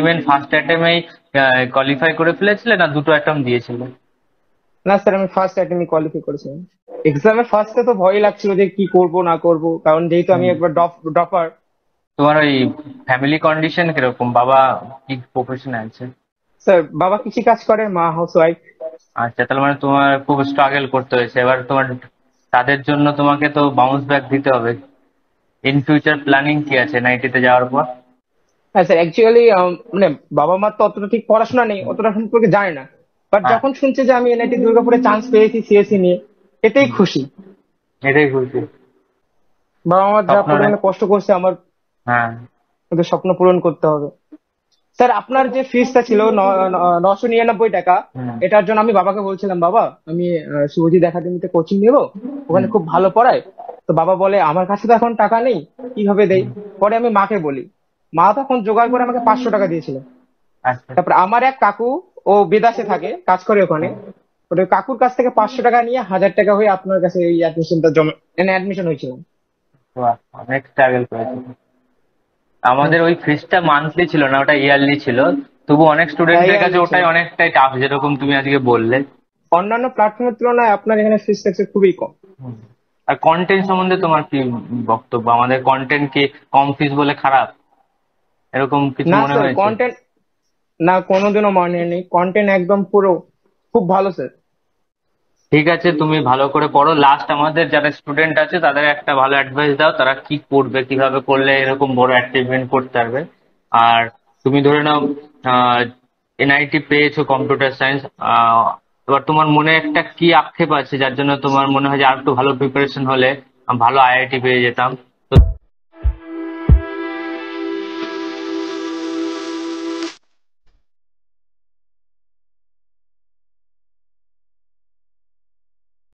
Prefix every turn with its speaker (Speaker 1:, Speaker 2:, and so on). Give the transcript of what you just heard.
Speaker 1: Main first অ্যাটেম্পেই qualify করে ফেলেছিলে, না দুটো অ্যাটেম্প দিয়েছিলে?
Speaker 2: না স্যার, আমি ফার্স্ট অ্যাটেম্পে কোয়ালিফাই করেছিলাম। এক্সামে ফার্স্টে তো ভয় লাগছিল যে কি করব না করব, কারণ যেহেতু আমি
Speaker 1: হুম।
Speaker 2: একবার ডপার।
Speaker 1: তোমার ওই ফ্যামিলি কন্ডিশন কিরকম? বাবা কি প্রফেশনে আছে?
Speaker 2: স্যার, বাবা কৃষি কাজ করে, মা হাউস ওয়াইফ।
Speaker 1: আচ্ছা, তাহলে মানে তোমার খুব স্ট্রাগল করতে হয়েছে। এবার তোমার তাদের জন্য তোমাকে তো বাউন্স ব্যাক দিতে হবে। ইন ফিউচার প্ল্যানিং কি আছে নাইটিতে যাওয়ার পর?
Speaker 2: হ্যাঁ স্যার, অ্যাকচুয়ালি মানে বাবা মা তো অতটা ঠিক পড়াশোনা নেই, অতটা সম্পর্কে জানে না। বাট
Speaker 1: হ্যাঁ।
Speaker 2: যখন শুনছে যে আমি এনআইটি দুর্গাপুরে চান্স পেয়েছি সিএসসি নিয়ে, এতেই
Speaker 1: হুম,
Speaker 2: খুশি।
Speaker 1: এটাই বলছি।
Speaker 2: বাবা মা যা
Speaker 1: স্বপ্ন
Speaker 2: পরিমাণে কষ্ট করছে, আমার
Speaker 1: হ্যাঁ।
Speaker 2: ওদের স্বপ্ন পূরণ করতে হবে। স্যার, আপনার যে ফিসটা ছিল 999 টাকা,
Speaker 1: হুম।
Speaker 2: এটার জন্য আমি বাবাকে বলছিলাম, বাবা আমি শুভজিৎ একাডেমিতে কোচিং নেবো, ওখানে
Speaker 1: হুম।
Speaker 2: খুব ভালো পড়ায়। তো বাবা বলে, আমার কাছে তো এখন টাকা নেই, কিভাবে দেই।
Speaker 1: হুম।
Speaker 2: পরে আমি মাকে বলি, মা তখন জোগাড় করে আমাকে 500 টাকা দিয়েছিল।
Speaker 1: আচ্ছা।
Speaker 2: তারপর আমার এক কাকু, ও বিদেশে থাকে, কাজ করে ওখানে।
Speaker 1: হুম।
Speaker 2: ওটা কাকুর কাছ থেকে 500 টাকা নিয়ে 1000 টাকা হয়ে আপনার কাছে এই অ্যাডমিশনটা জমা, অ্যাডমিশন হয়েছিল।
Speaker 1: বাহ, অনেক স্ট্রাগল করেছো।
Speaker 2: হ্যাঁ
Speaker 1: আমাদের ওই ফিসটা মান্থলি ছিল না, ওটা ইয়ারলি ছিল। তবু অনেক
Speaker 2: হ্যাঁ,
Speaker 1: স্টুডেন্টের কাছে
Speaker 2: ইয়ারলি ছিল।
Speaker 1: ওটাই অনেকটাই টাফ, যেরকম তুমি আজকে বললে।
Speaker 2: অন্যান্য প্ল্যাটফর্মের তুলনায় আপনার এখানে ফিস স্ট্রাকচার খুবই কম।
Speaker 1: হুম। আর কন্টেন্ট সম্বন্ধে তোমার কি বক্তব্য? আমাদের কন্টেন্ট কি কম ফিস বলে খারাপ, এরকম কিছু
Speaker 2: না
Speaker 1: মনে
Speaker 2: স্যার,
Speaker 1: হয়েছে?
Speaker 2: কন্টেন্ট না, কোনোদিনও মনে নেই, কন্টেন্ট একদম পুরো খুব ভালো স্যার।
Speaker 1: ঠিক আছে, তুমি ভালো করে পড়ো। লাস্ট আমাদের যারা স্টুডেন্ট আছে তাদের একটা ভালো অ্যাডভাইস দাও, তারা কি করবে, কিভাবে করলে এরকম বড় অ্যাচিভমেন্ট করতে পারবে। আর তুমি ধরে নাও এনআইটি পেয়েছো কম্পিউটার সায়েন্স, এবার তোমার মনে একটা কি আক্ষেপ আছে যার জন্য তোমার মনে হয় যে আর একটু ভালো প্রিপারেশন হলে ভালো আইআইটি পেয়ে যেতাম?